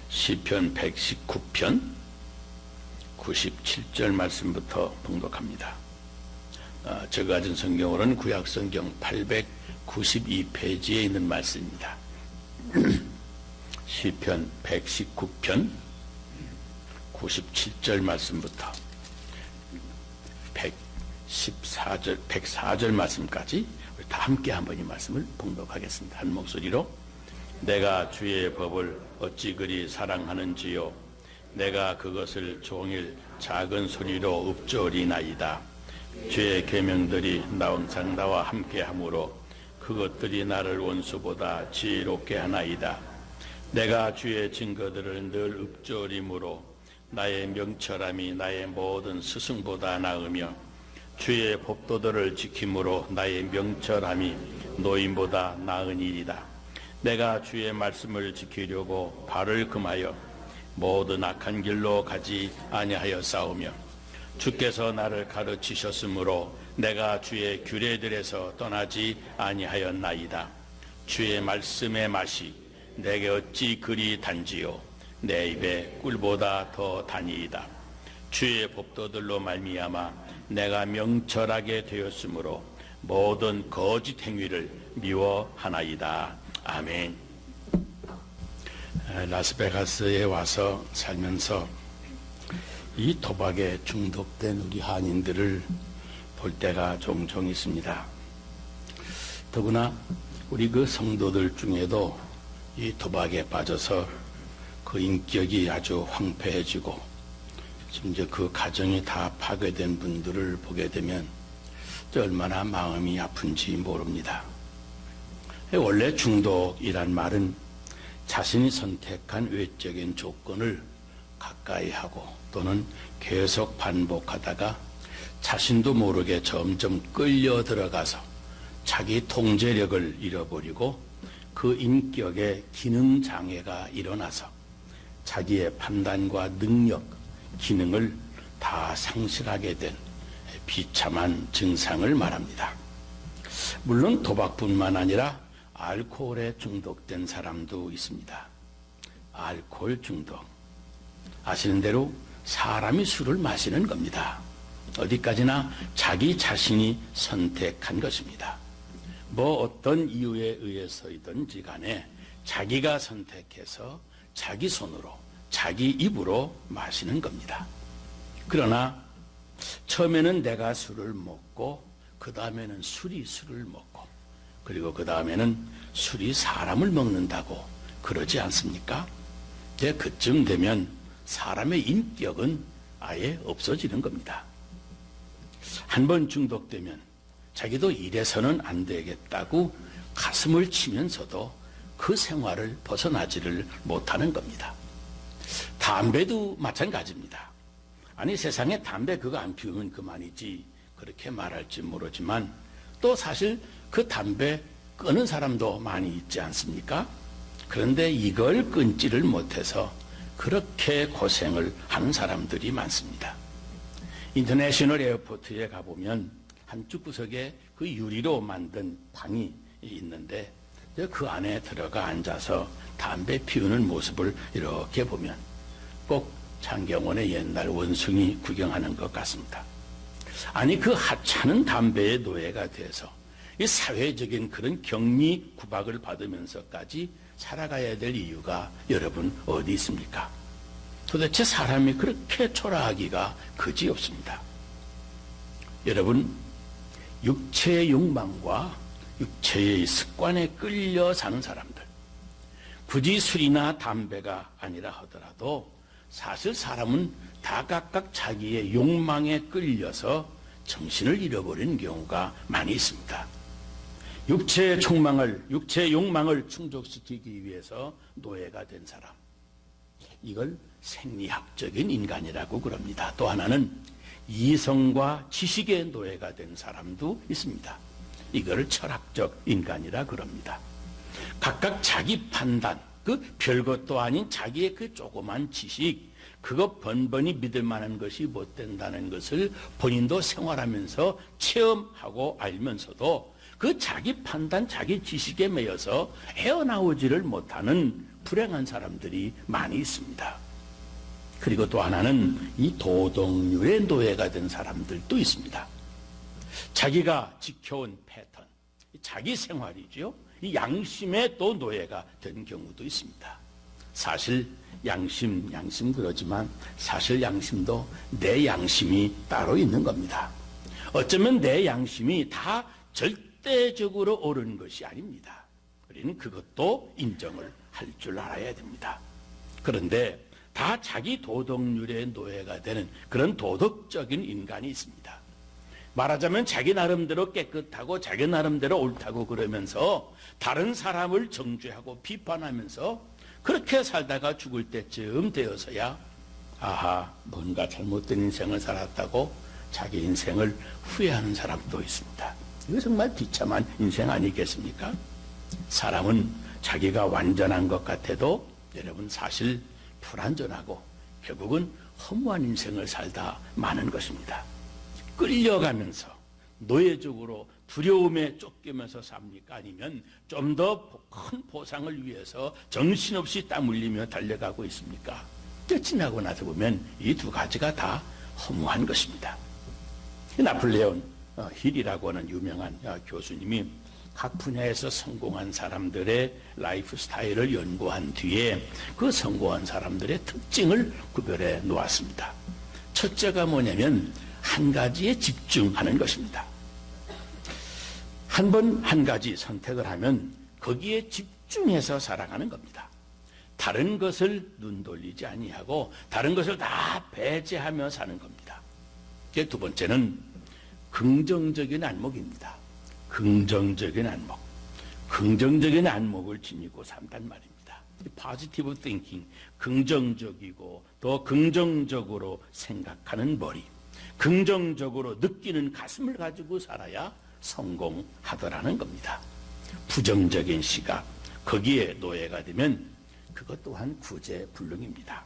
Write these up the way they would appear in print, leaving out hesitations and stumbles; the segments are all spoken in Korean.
시편 119편 97절 말씀부터 봉독합니다. 제가 가진 성경으로는 구약성경 892페이지에 있는 말씀입니다. 시편 119편 97절 말씀부터 104절 말씀까지 우리 다 함께 한번 이 말씀을 봉독하겠습니다. 한 목소리로. 내가 주의 법을 어찌 그리 사랑하는지요. 내가 그것을 종일 작은 소리로 읊조리나이다. 주의 계명들이 항상 나와 함께하므로 그것들이 나를 원수보다 지혜롭게 하나이다. 내가 주의 증거들을 늘 읊조림으로 나의 명철함이 나의 모든 스승보다 나으며 주의 법도들을 지킴으로 나의 명철함이 노인보다 나은 일이다. 내가 주의 말씀을 지키려고 발을 금하여 모든 악한 길로 가지 아니하여 싸우며 주께서 나를 가르치셨으므로 내가 주의 규례들에서 떠나지 아니하였나이다. 주의 말씀의 맛이 내게 어찌 그리 단지요. 내 입에 꿀보다 더 단이이다. 주의 법도들로 말미암아 내가 명철하게 되었으므로 모든 거짓 행위를 미워하나이다. 아멘. 라스베가스에 와서 살면서 이 도박에 중독된 우리 한인들을 볼 때가 종종 있습니다. 더구나 우리 그 성도들 중에도 이 도박에 빠져서 그 인격이 아주 황폐해지고 심지어 그 가정이 다 파괴된 분들을 보게 되면 얼마나 마음이 아픈지 모릅니다. 원래 중독이란 말은 자신이 선택한 외적인 조건을 가까이 하고 또는 계속 반복하다가 자신도 모르게 점점 끌려 들어가서 자기 통제력을 잃어버리고 그 인격에 기능 장애가 일어나서 자기의 판단과 능력, 기능을 다 상실하게 된 비참한 증상을 말합니다. 물론 도박뿐만 아니라 알코올에 중독된 사람도 있습니다. 알코올 중독. 아시는 대로 사람이 술을 마시는 겁니다. 어디까지나 자기 자신이 선택한 것입니다. 뭐 어떤 이유에 의해서이든지 간에 자기가 선택해서 자기 손으로, 자기 입으로 마시는 겁니다. 그러나 처음에는 내가 술을 먹고 그 다음에는 술이 술을 먹고 그리고 그 다음에는 술이 사람을 먹는다고 그러지 않습니까? 이제 그쯤 되면 사람의 인격은 아예 없어지는 겁니다. 한번 중독되면 자기도 이래서는 안 되겠다고 가슴을 치면서도 그 생활을 벗어나지를 못하는 겁니다. 담배도 마찬가지입니다. 아니 세상에 담배 그거 안 피우면 그만이지 그렇게 말할지 모르지만 또 사실 그 담배 끊은 사람도 많이 있지 않습니까? 그런데 이걸 끊지를 못해서 그렇게 고생을 하는 사람들이 많습니다. 인터내셔널 에어포트에 가보면 한쪽 구석에 그 유리로 만든 방이 있는데 그 안에 들어가 앉아서 담배 피우는 모습을 이렇게 보면 꼭 장경원의 옛날 원숭이 구경하는 것 같습니다. 아니 그 하찮은 담배의 노예가 돼서 이 사회적인 그런 격리 구박을 받으면서까지 살아가야 될 이유가 여러분 어디 있습니까? 도대체 사람이 그렇게 초라하기가 그지없습니다. 여러분 육체의 욕망과 육체의 습관에 끌려 사는 사람들, 굳이 술이나 담배가 아니라 하더라도 사실 사람은 다 각각 자기의 욕망에 끌려서 정신을 잃어버리는 경우가 많이 있습니다. 육체의 욕망을 충족시키기 위해서 노예가 된 사람, 이걸 생리학적인 인간이라고 그럽니다. 또 하나는 이성과 지식의 노예가 된 사람도 있습니다. 이걸 철학적 인간이라 그럽니다. 각각 자기 판단, 그 별것도 아닌 자기의 그 조그만 지식, 그거 번번이 믿을 만한 것이 못 된다는 것을 본인도 생활하면서 체험하고 알면서도 그 자기 판단, 자기 지식에 매여서 헤어나오지를 못하는 불행한 사람들이 많이 있습니다. 그리고 또 하나는 이 도덕률의 노예가 된 사람들도 있습니다. 자기가 지켜온 패턴, 자기 생활이죠. 이 양심의 또 노예가 된 경우도 있습니다. 사실 양심 그러지만 사실 양심도 내 양심이 따로 있는 겁니다. 어쩌면 내 양심이 다 절대적으로 옳은 것이 아닙니다. 우리는 그것도 인정을 할 줄 알아야 됩니다. 그런데 다 자기 도덕률의 노예가 되는 그런 도덕적인 인간이 있습니다. 말하자면 자기 나름대로 깨끗하고 자기 나름대로 옳다고 그러면서 다른 사람을 정죄하고 비판하면서 그렇게 살다가 죽을 때쯤 되어서야 아하, 뭔가 잘못된 인생을 살았다고 자기 인생을 후회하는 사람도 있습니다. 이거 정말 비참한 인생 아니겠습니까? 사람은 자기가 완전한 것 같아도 여러분 사실 불완전하고 결국은 허무한 인생을 살다 마는 것입니다. 끌려가면서 노예적으로 두려움에 쫓기면서 삽니까? 아니면 좀 더 큰 보상을 위해서 정신없이 땀 흘리며 달려가고 있습니까? 지나고 나서 보면 이 두 가지가 다 허무한 것입니다. 나폴레온 힐이라고 하는 유명한 교수님이 각 분야에서 성공한 사람들의 라이프 스타일을 연구한 뒤에 그 성공한 사람들의 특징을 구별해 놓았습니다. 첫째가 뭐냐면 한 가지에 집중하는 것입니다. 한 번 한 가지 선택을 하면 거기에 집중해서 살아가는 겁니다. 다른 것을 눈 돌리지 아니하고 다른 것을 다 배제하며 사는 겁니다. 두 번째는 긍정적인 안목입니다. 긍정적인 안목. 긍정적인 안목을 지니고 산단 말입니다. positive thinking, 긍정적이고 더 긍정적으로 생각하는 머리, 긍정적으로 느끼는 가슴을 가지고 살아야 성공하더라는 겁니다. 부정적인 시각, 거기에 노예가 되면 그것 또한 구제불능입니다.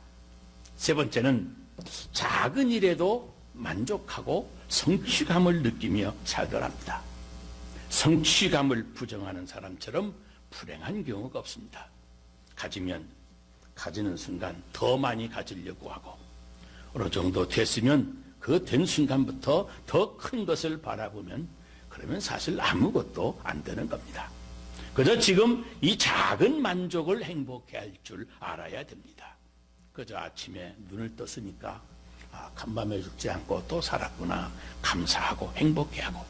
세 번째는 작은 일에도 만족하고 성취감을 느끼며 살더랍니다. 성취감을 부정하는 사람처럼 불행한 경우가 없습니다. 가지는 순간 더 많이 가지려고 하고 어느 정도 됐으면 그 된 순간부터 더 큰 것을 바라보면 그러면 사실 아무것도 안 되는 겁니다. 그저 지금 이 작은 만족을 행복해 할 줄 알아야 됩니다. 그저 아침에 눈을 떴으니까 간밤에 죽지 않고 또 살았구나 감사하고 행복해하고,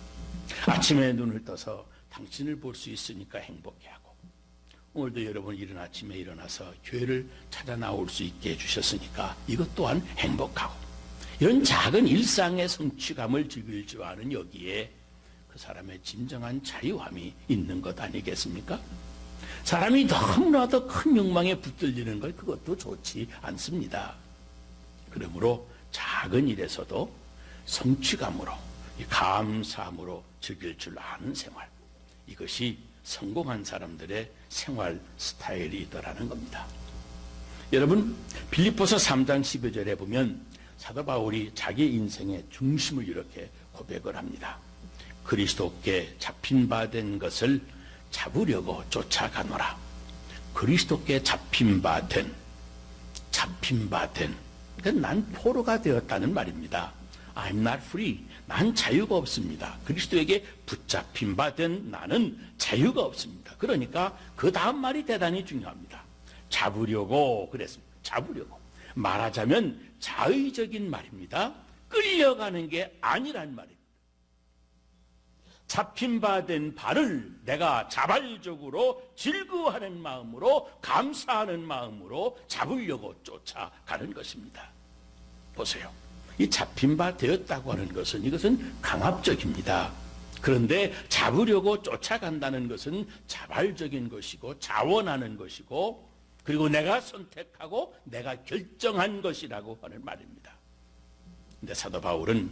아침에 눈을 떠서 당신을 볼 수 있으니까 행복해하고, 오늘도 여러분 이른 아침에 일어나서 교회를 찾아 나올 수 있게 해주셨으니까 이것 또한 행복하고, 이런 작은 일상의 성취감을 즐길 줄 아는 여기에 그 사람의 진정한 자유함이 있는 것 아니겠습니까? 사람이 너무나도 큰 욕망에 붙들리는 것, 그것도 좋지 않습니다. 그러므로 작은 일에서도 성취감으로 감사함으로 즐길 줄 아는 생활, 이것이 성공한 사람들의 생활 스타일이더라는 겁니다. 여러분, 빌립보서 3장 12절에 보면 사도 바울이 자기 인생의 중심을 이렇게 고백을 합니다. 그리스도께 잡힌 바 된 것을 잡으려고 쫓아가노라. 그리스도께 잡힌 바 된, 그러니까 난 포로가 되었다는 말입니다. I'm not free. 난 자유가 없습니다. 그리스도에게 붙잡힌 바 된 나는 자유가 없습니다. 그러니까 그 다음 말이 대단히 중요합니다. 잡으려고 그랬습니다. 잡으려고. 말하자면 자의적인 말입니다. 끌려가는 게 아니란 말입니다. 잡힌 바 된 바를 내가 자발적으로 즐거워하는 마음으로, 감사하는 마음으로 잡으려고 쫓아가는 것입니다. 보세요. 이 잡힌 바 되었다고 하는 것은, 이것은 강압적입니다. 그런데 잡으려고 쫓아간다는 것은 자발적인 것이고 자원하는 것이고, 그리고 내가 선택하고 내가 결정한 것이라고 하는 말입니다. 근데 사도 바울은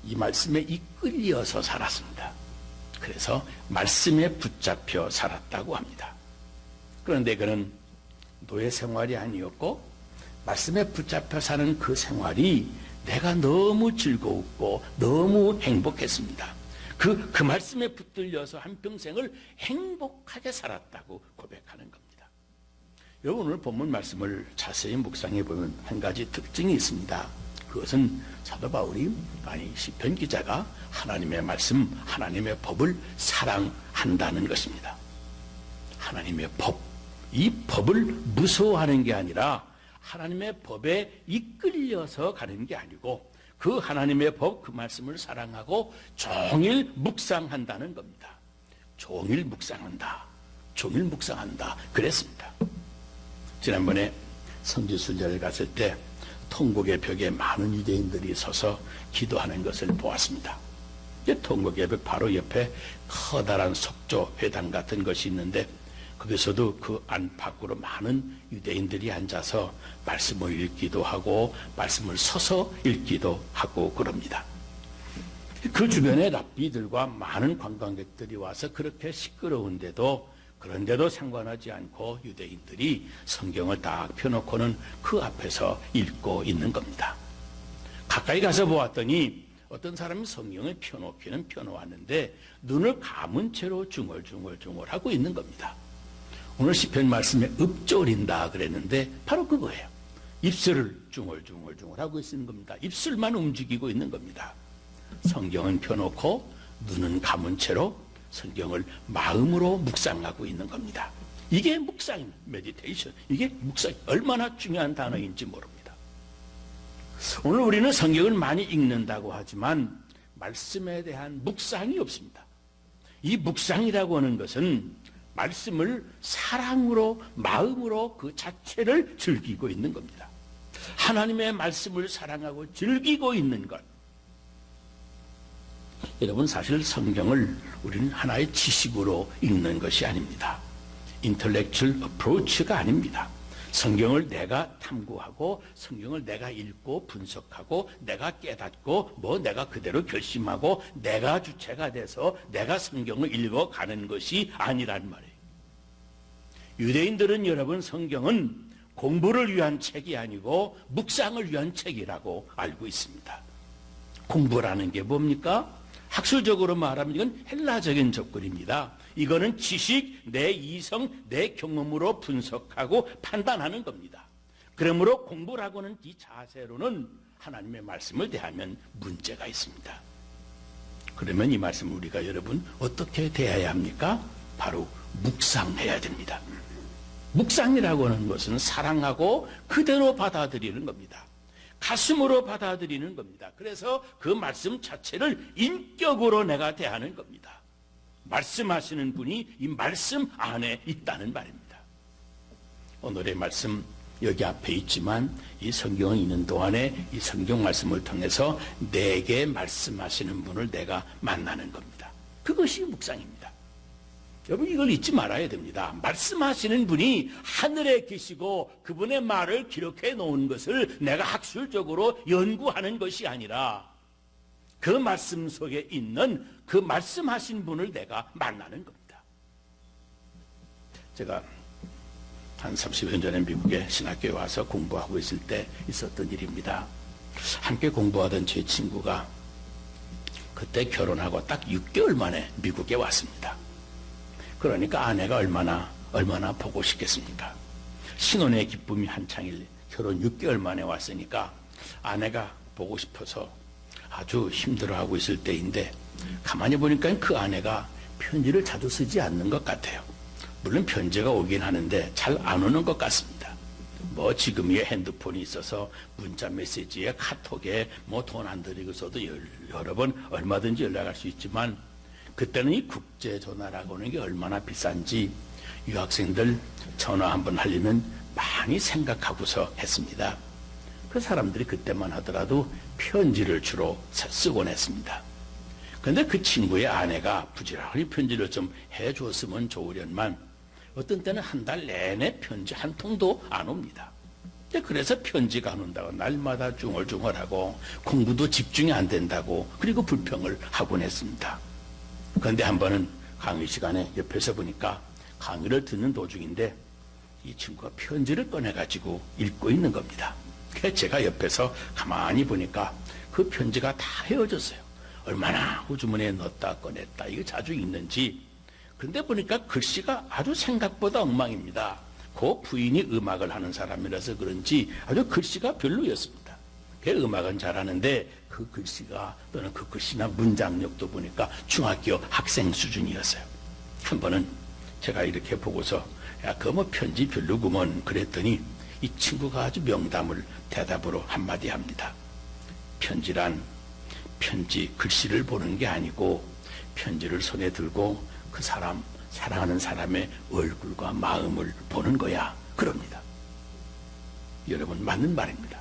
이 말씀에 이끌려서 살았습니다. 그래서 말씀에 붙잡혀 살았다고 합니다. 그런데 그는 노예 생활이 아니었고, 말씀에 붙잡혀 사는 그 생활이 내가 너무 즐거웠고 너무 행복했습니다. 그 말씀에 붙들려서 한평생을 행복하게 살았다고 고백하는 겁니다. 여러분, 오늘 본문 말씀을 자세히 묵상해 보면 한 가지 특징이 있습니다. 그것은 사도 바울이, 시편 기자가 하나님의 말씀, 하나님의 법을 사랑한다는 것입니다. 하나님의 법, 이 법을 무서워하는 게 아니라 하나님의 법에 이끌려서 가는 게 아니고 그 하나님의 법, 그 말씀을 사랑하고 종일 묵상한다는 겁니다. 종일 묵상한다. 종일 묵상한다. 그랬습니다. 지난번에 성지순례를 갔을 때 통곡의 벽에 많은 유대인들이 서서 기도하는 것을 보았습니다. 통곡의 벽 바로 옆에 커다란 석조 회당 같은 것이 있는데 거기서도 그 안팎으로 많은 유대인들이 앉아서 말씀을 읽기도 하고 말씀을 서서 읽기도 하고 그럽니다. 그 주변에 랍비들과 많은 관광객들이 와서 그렇게 시끄러운데도 그런데도 상관하지 않고 유대인들이 성경을 딱 펴놓고는 그 앞에서 읽고 있는 겁니다. 가까이 가서 보았더니 어떤 사람이 성경을 펴놓기는 펴놓았는데 눈을 감은 채로 중얼중얼 하고 있는 겁니다. 오늘 시편 말씀에 읊조린다 그랬는데 바로 그거예요. 입술을 중얼중얼 하고 있는 겁니다. 입술만 움직이고 있는 겁니다. 성경은 펴놓고 눈은 감은 채로 성경을 마음으로 묵상하고 있는 겁니다. 이게 묵상입니다. 메디테이션. 이게 묵상, 얼마나 중요한 단어인지 모릅니다. 오늘 우리는 성경을 많이 읽는다고 하지만 말씀에 대한 묵상이 없습니다. 이 묵상이라고 하는 것은 말씀을 사랑으로, 마음으로 그 자체를 즐기고 있는 겁니다. 하나님의 말씀을 사랑하고 즐기고 있는 것. 여러분, 사실 성경을 우리는 하나의 지식으로 읽는 것이 아닙니다. 인텔렉츄얼 어프로치가 아닙니다. 성경을 내가 탐구하고 성경을 내가 읽고 분석하고 내가 깨닫고 내가 그대로 결심하고 내가 주체가 돼서 내가 성경을 읽어가는 것이 아니란 말이에요. 유대인들은 여러분, 성경은 공부를 위한 책이 아니고 묵상을 위한 책이라고 알고 있습니다. 공부라는 게 뭡니까? 학술적으로 말하면 이건 헬라적인 접근입니다. 이거는 지식, 내 이성, 내 경험으로 분석하고 판단하는 겁니다. 그러므로 공부라고 하는 이 자세로는 하나님의 말씀을 대하면 문제가 있습니다. 그러면 이 말씀을 우리가 여러분 어떻게 대해야 합니까? 바로 묵상해야 됩니다. 묵상이라고 하는 것은 사랑하고 그대로 받아들이는 겁니다. 가슴으로 받아들이는 겁니다. 그래서 그 말씀 자체를 인격으로 내가 대하는 겁니다. 말씀하시는 분이 이 말씀 안에 있다는 말입니다. 오늘의 말씀 여기 앞에 있지만 이 성경을 읽는 동안에 이 성경 말씀을 통해서 내게 말씀하시는 분을 내가 만나는 겁니다. 그것이 묵상입니다. 여러분, 이걸 잊지 말아야 됩니다. 말씀하시는 분이 하늘에 계시고 그분의 말을 기록해 놓은 것을 내가 학술적으로 연구하는 것이 아니라 그 말씀 속에 있는 그 말씀하신 분을 내가 만나는 겁니다. 제가 한 30년 전에 미국에 신학교에 와서 공부하고 있을 때 있었던 일입니다. 함께 공부하던 제 친구가 그때 결혼하고 딱 6개월 만에 미국에 왔습니다. 그러니까 아내가 얼마나 보고 싶겠습니까? 신혼의 기쁨이 한창일 결혼 6개월 만에 왔으니까 아내가 보고 싶어서 아주 힘들어하고 있을 때인데 가만히 보니까 그 아내가 편지를 자주 쓰지 않는 것 같아요. 물론 편지가 오긴 하는데 잘 안 오는 것 같습니다. 지금의 핸드폰이 있어서 문자 메시지에 카톡에 돈 안 들이고서도 여러 번 얼마든지 연락할 수 있지만 그때는 이 국제 전화라고 하는 게 얼마나 비싼지 유학생들 전화 한번 하려면 많이 생각하고서 했습니다. 그 사람들이 그때만 하더라도 편지를 주로 쓰곤 했습니다. 그런데 그 친구의 아내가 부지런히 편지를 좀 해줬으면 좋으련만 어떤 때는 한 달 내내 편지 한 통도 안 옵니다. 그래서 편지가 안 온다고 날마다 중얼중얼하고 공부도 집중이 안 된다고 그리고 불평을 하곤 했습니다. 그런데 한 번은 강의 시간에 옆에서 보니까 강의를 듣는 도중인데 이 친구가 편지를 꺼내가지고 읽고 있는 겁니다. 그래서 제가 옆에서 가만히 보니까 그 편지가 다 헤어졌어요. 얼마나 호주머니에 넣었다 꺼냈다 이거 자주 읽는지. 그런데 보니까 글씨가 아주 생각보다 엉망입니다. 그 부인이 음악을 하는 사람이라서 그런지 아주 글씨가 별로였습니다. 그 음악은 잘하는데 그 글씨가 또는 그 글씨나 문장력도 보니까 중학교 학생 수준이었어요. 한 번은 제가 이렇게 보고서 야, 그거 뭐 편지 별로구먼 그랬더니 이 친구가 아주 명담을 대답으로 한마디 합니다. 편지란 편지 글씨를 보는 게 아니고 편지를 손에 들고 그 사람 사랑하는 사람의 얼굴과 마음을 보는 거야 그럽니다. 여러분 맞는 말입니다.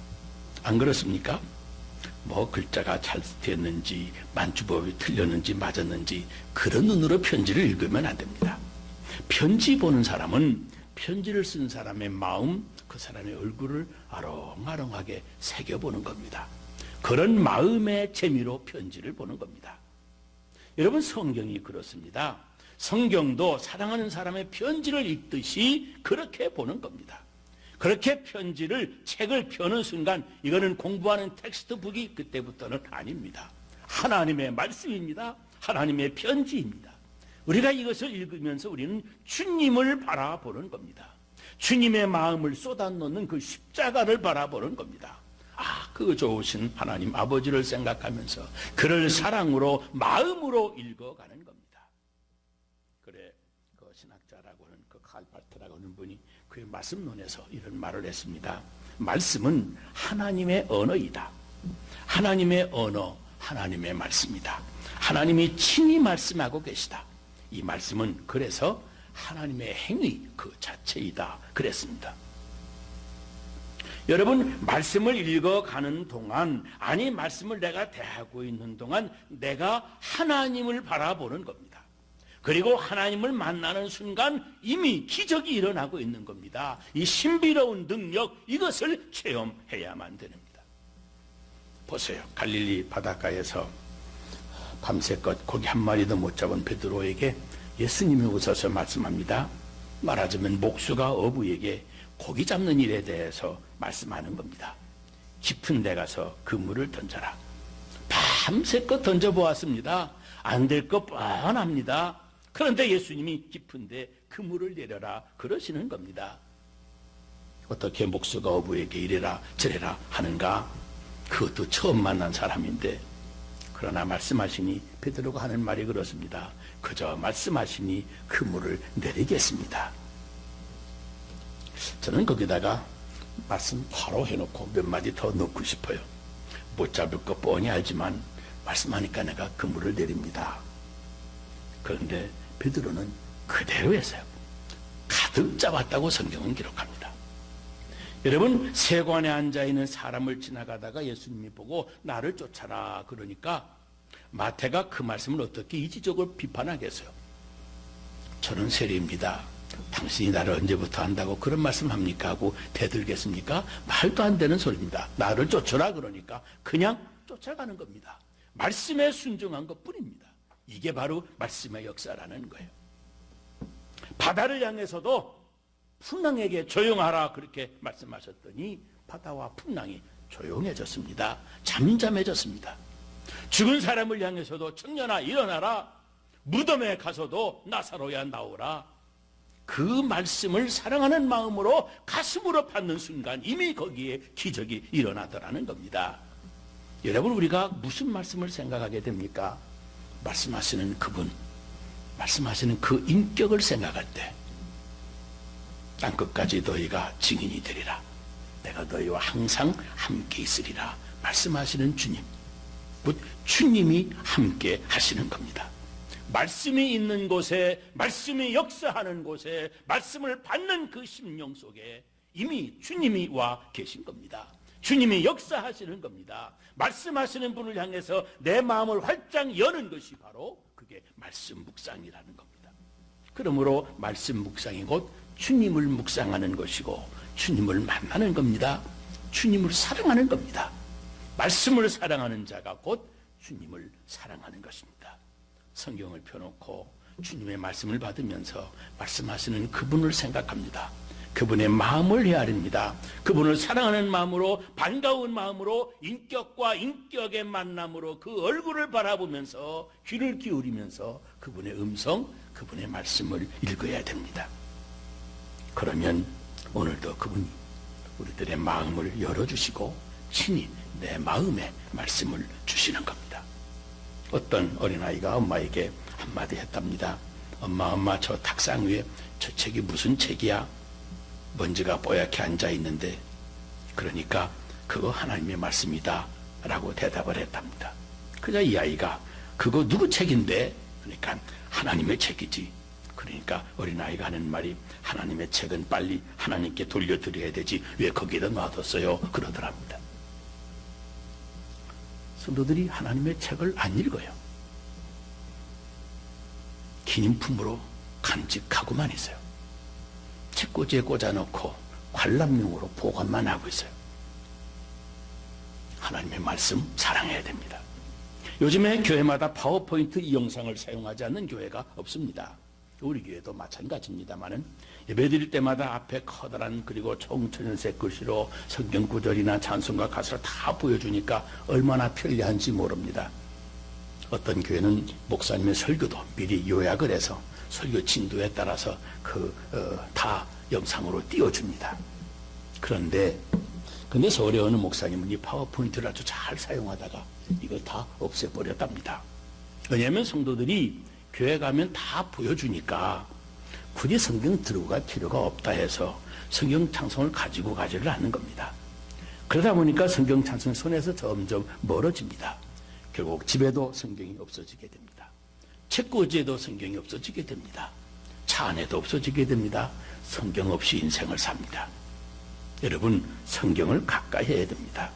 안 그렇습니까? 뭐 글자가 잘 됐는지 만주법이 틀렸는지 맞았는지 그런 눈으로 편지를 읽으면 안 됩니다. 편지 보는 사람은 편지를 쓴 사람의 마음, 그 사람의 얼굴을 아롱아롱하게 새겨보는 겁니다. 그런 마음의 재미로 편지를 보는 겁니다. 여러분 성경이 그렇습니다. 성경도 사랑하는 사람의 편지를 읽듯이 그렇게 보는 겁니다. 그렇게 책을 펴는 순간 이거는 공부하는 텍스트북이 그때부터는 아닙니다. 하나님의 말씀입니다. 하나님의 편지입니다. 우리가 이것을 읽으면서 우리는 주님을 바라보는 겁니다. 주님의 마음을 쏟아놓는 그 십자가를 바라보는 겁니다. 그 좋으신 하나님 아버지를 생각하면서 그를 사랑으로 마음으로 읽어가는 겁니다. 그래 그 신학자라고 하는 그 칼바트라고 하는 분이 그의 말씀론에서 이런 말을 했습니다. 말씀은 하나님의 언어이다. 하나님의 언어, 하나님의 말씀이다. 하나님이 친히 말씀하고 계시다. 이 말씀은 그래서 하나님의 행위 그 자체이다 그랬습니다. 여러분 말씀을 읽어가는 동안 아니 말씀을 내가 대하고 있는 동안 내가 하나님을 바라보는 겁니다. 그리고 하나님을 만나는 순간 이미 기적이 일어나고 있는 겁니다. 이 신비로운 능력 이것을 체험해야만 됩니다. 보세요. 갈릴리 바닷가에서 밤새껏 고기 한 마리도 못 잡은 베드로에게 예수님이 오셔서 말씀합니다. 말하자면 목수가 어부에게 고기 잡는 일에 대해서 말씀하는 겁니다. 깊은 데 가서 그물을 던져라. 밤새껏 던져보았습니다. 안 될 거 뻔합니다. 그런데 예수님이 깊은 데 그물을 내려라 그러시는 겁니다. 어떻게 목수가 어부에게 이래라 저래라 하는가? 그것도 처음 만난 사람인데 그러나 말씀하시니 베드로가 하는 말이 그렇습니다. 그저 말씀하시니 그물을 내리겠습니다. 저는 거기다가 말씀 바로 해놓고 몇 마디 더 넣고 싶어요. 못 잡을 거 뻔히 알지만 말씀하니까 내가 그물을 내립니다. 그런데 베드로는 그대로 했어요. 가득 잡았다고 성경은 기록합니다. 여러분 세관에 앉아있는 사람을 지나가다가 예수님이 보고 나를 쫓아라 그러니까 마태가 그 말씀을 어떻게 이지적으로 비판하겠어요. 저는 세리입니다. 당신이 나를 언제부터 안다고 그런 말씀합니까? 하고 대들겠습니까? 말도 안 되는 소리입니다. 나를 쫓아라 그러니까 그냥 쫓아가는 겁니다. 말씀에 순종한 것뿐입니다. 이게 바로 말씀의 역사라는 거예요. 바다를 향해서도 풍랑에게 조용하라 그렇게 말씀하셨더니 바다와 풍랑이 조용해졌습니다. 잠잠해졌습니다. 죽은 사람을 향해서도 청년아 일어나라. 무덤에 가서도 나사로야 나오라. 그 말씀을 사랑하는 마음으로 가슴으로 받는 순간 이미 거기에 기적이 일어나더라는 겁니다. 여러분 우리가 무슨 말씀을 생각하게 됩니까? 말씀하시는 그분, 말씀하시는 그 인격을 생각할 때 땅끝까지 너희가 증인이 되리라. 내가 너희와 항상 함께 있으리라. 말씀하시는 주님, 곧 주님이 함께 하시는 겁니다. 말씀이 있는 곳에, 말씀이 역사하는 곳에, 말씀을 받는 그 심령 속에 이미 주님이 와 계신 겁니다. 주님이 역사하시는 겁니다. 말씀하시는 분을 향해서 내 마음을 활짝 여는 것이 바로 그게 말씀 묵상이라는 겁니다. 그러므로 말씀 묵상이 곧 주님을 묵상하는 것이고 주님을 만나는 겁니다. 주님을 사랑하는 겁니다. 말씀을 사랑하는 자가 곧 주님을 사랑하는 것입니다. 성경을 펴놓고 주님의 말씀을 받으면서 말씀하시는 그분을 생각합니다. 그분의 마음을 헤아립니다. 그분을 사랑하는 마음으로, 반가운 마음으로, 인격과 인격의 만남으로 그 얼굴을 바라보면서 귀를 기울이면서 그분의 음성, 그분의 말씀을 읽어야 됩니다. 그러면 오늘도 그분이 우리들의 마음을 열어주시고 친히 내 마음에 말씀을 주시는 겁니다. 어떤 어린아이가 엄마에게 한마디 했답니다. 엄마, 저 탁상 위에 저 책이 무슨 책이야? 먼지가 뽀얗게 앉아있는데, 그러니까 그거 하나님의 말씀이다 라고 대답을 했답니다. 그러자 이 아이가 그거 누구 책인데? 그러니까 하나님의 책이지. 그러니까 어린아이가 하는 말이 하나님의 책은 빨리 하나님께 돌려드려야 되지 왜 거기에다 놔뒀어요? 그러더랍니다. 성도들이 하나님의 책을 안 읽어요. 기념품으로 간직하고만 있어요. 책꽂이에 꽂아놓고 관람용으로 보관만 하고 있어요. 하나님의 말씀 사랑해야 됩니다. 요즘에 교회마다 파워포인트 이 영상을 사용하지 않는 교회가 없습니다. 우리 교회도 마찬가지입니다만은 예배드릴 때마다 앞에 커다란 그리고 총천연색 글씨로 성경 구절이나 찬송가 가사를 다 보여주니까 얼마나 편리한지 모릅니다. 어떤 교회는 목사님의 설교도 미리 요약을 해서 설교 진도에 따라서 다 영상으로 띄워줍니다. 그런데 서울의 어느 목사님은 이 파워포인트를 아주 잘 사용하다가 이걸 다 없애버렸답니다. 왜냐하면 성도들이 교회 가면 다 보여주니까 굳이 성경 들고 갈 필요가 없다 해서 성경 찬송을 가지고 가지를 않는 겁니다. 그러다 보니까 성경 찬송이 손에서 점점 멀어집니다. 결국 집에도 성경이 없어지게 됩니다. 책꽂이에도 성경이 없어지게 됩니다. 차 안에도 없어지게 됩니다. 성경 없이 인생을 삽니다. 여러분, 성경을 가까이 해야 됩니다.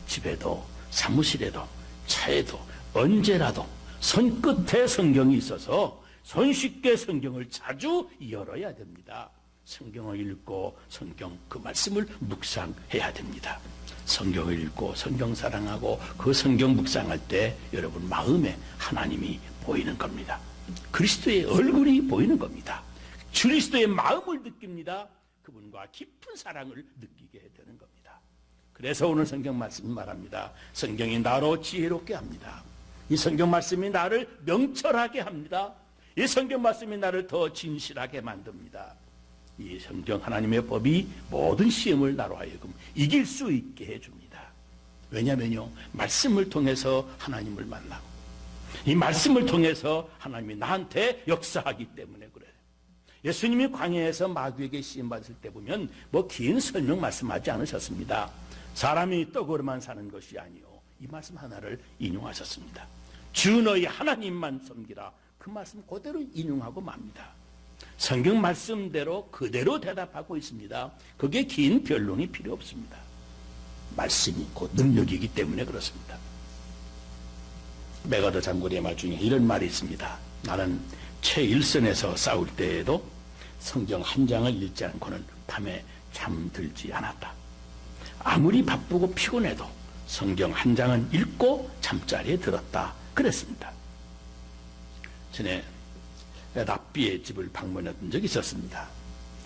집에도 사무실에도 차에도 언제라도 손끝에 성경이 있어서 손쉽게 성경을 자주 열어야 됩니다. 성경을 읽고 성경 그 말씀을 묵상해야 됩니다. 성경을 읽고 성경 사랑하고 그 성경 묵상할 때 여러분 마음에 하나님이 보이는 겁니다. 그리스도의 얼굴이 보이는 겁니다. 그리스도의 마음을 느낍니다. 그분과 깊은 사랑을 느끼게 되는 겁니다. 그래서 오늘 성경 말씀이 말합니다. 성경이 나로 지혜롭게 합니다. 이 성경 말씀이 나를 명철하게 합니다. 이 성경 말씀이 나를 더 진실하게 만듭니다. 이 성경 하나님의 법이 모든 시험을 나로 하여금 이길 수 있게 해줍니다. 왜냐면요, 말씀을 통해서 하나님을 만나고 이 말씀을 통해서 하나님이 나한테 역사하기 때문에 그래요. 예수님이 광야에서 마귀에게 시험받을 때 보면 긴 설명 말씀하지 않으셨습니다. 사람이 떡으로만 사는 것이 아니요, 이 말씀 하나를 인용하셨습니다. 주 너희 하나님만 섬기라. 그 말씀 그대로 인용하고 맙니다. 성경 말씀대로 그대로 대답하고 있습니다. 그게 긴 변론이 필요 없습니다. 말씀이 곧 능력이기 때문에 그렇습니다. 메가더 장군의 말 중에 이런 말이 있습니다. 나는 최일선에서 싸울 때에도 성경 한 장을 읽지 않고는 밤에 잠들지 않았다. 아무리 바쁘고 피곤해도 성경 한 장은 읽고 잠자리에 들었다. 그랬습니다. 전에 랍비의 집을 방문했던 적이 있었습니다.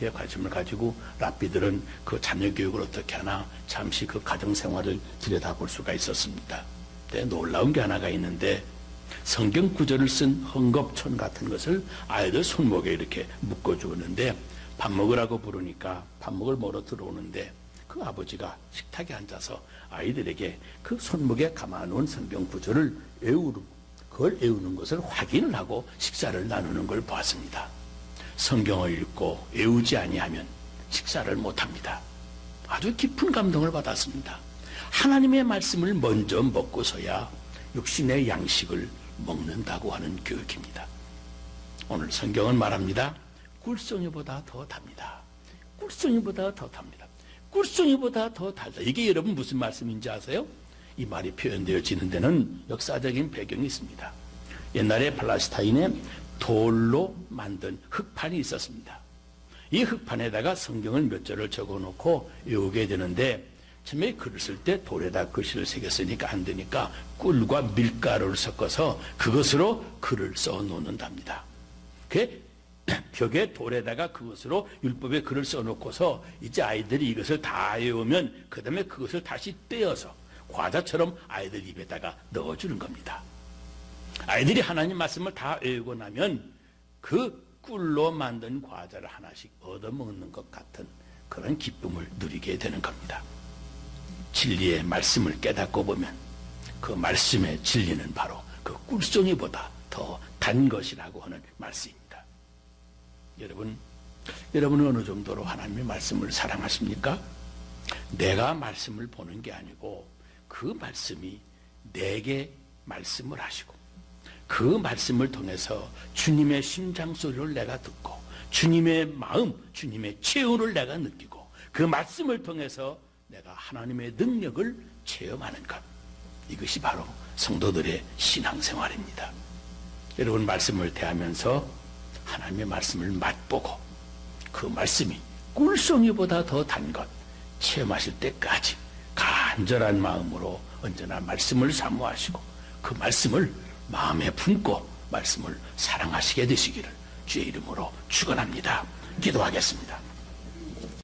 제 관심을 가지고 랍비들은 그 자녀 교육을 어떻게 하나 잠시 그 가정생활을 들여다볼 수가 있었습니다. 놀라운 게 하나가 있는데 성경 구절을 쓴 헝겊천 같은 것을 아이들 손목에 이렇게 묶어주었는데 밥 먹으라고 부르니까 밥 먹을 먹으러 들어오는데 그 아버지가 식탁에 앉아서 아이들에게 그 손목에 감아놓은 성경 구절을 그걸 외우는 것을 확인을 하고 식사를 나누는 걸 보았습니다. 성경을 읽고 외우지 아니하면 식사를 못합니다. 아주 깊은 감동을 받았습니다. 하나님의 말씀을 먼저 먹고서야 육신의 양식을 먹는다고 하는 교육입니다. 오늘 성경은 말합니다. 꿀송이보다 더 답니다. 꿀송이보다 더 답니다. 꿀송이보다 더 달다. 이게 여러분 무슨 말씀인지 아세요? 이 말이 표현되어지는 데는 역사적인 배경이 있습니다. 옛날에 팔레스타인에 돌로 만든 흙판이 있었습니다. 이 흙판에다가 성경을 몇 절을 적어놓고 외우게 되는데 처음에 글을 쓸 때 돌에다 글씨를 새겼으니까 안 되니까 꿀과 밀가루를 섞어서 그것으로 글을 써 놓는답니다. 그게 벽에 돌에다가 그것으로 율법의 글을 써놓고서 이제 아이들이 이것을 다 외우면 그 다음에 그것을 다시 떼어서 과자처럼 아이들 입에다가 넣어주는 겁니다. 아이들이 하나님 말씀을 다 외우고 나면 그 꿀로 만든 과자를 하나씩 얻어먹는 것 같은 그런 기쁨을 누리게 되는 겁니다. 진리의 말씀을 깨닫고 보면 그 말씀의 진리는 바로 그 꿀송이보다 더 단 것이라고 하는 말씀입니다. 여러분은 어느 정도로 하나님의 말씀을 사랑하십니까? 내가 말씀을 보는 게 아니고 그 말씀이 내게 말씀을 하시고 그 말씀을 통해서 주님의 심장 소리를 내가 듣고 주님의 마음, 주님의 체온을 내가 느끼고 그 말씀을 통해서 내가 하나님의 능력을 체험하는 것, 이것이 바로 성도들의 신앙생활입니다. 여러분, 말씀을 대하면서 하나님의 말씀을 맛보고 그 말씀이 꿀송이보다 더 단 것 체험하실 때까지 간절한 마음으로 언제나 말씀을 사모하시고 그 말씀을 마음에 품고 말씀을 사랑하시게 되시기를 주의 이름으로 축원합니다. 기도하겠습니다.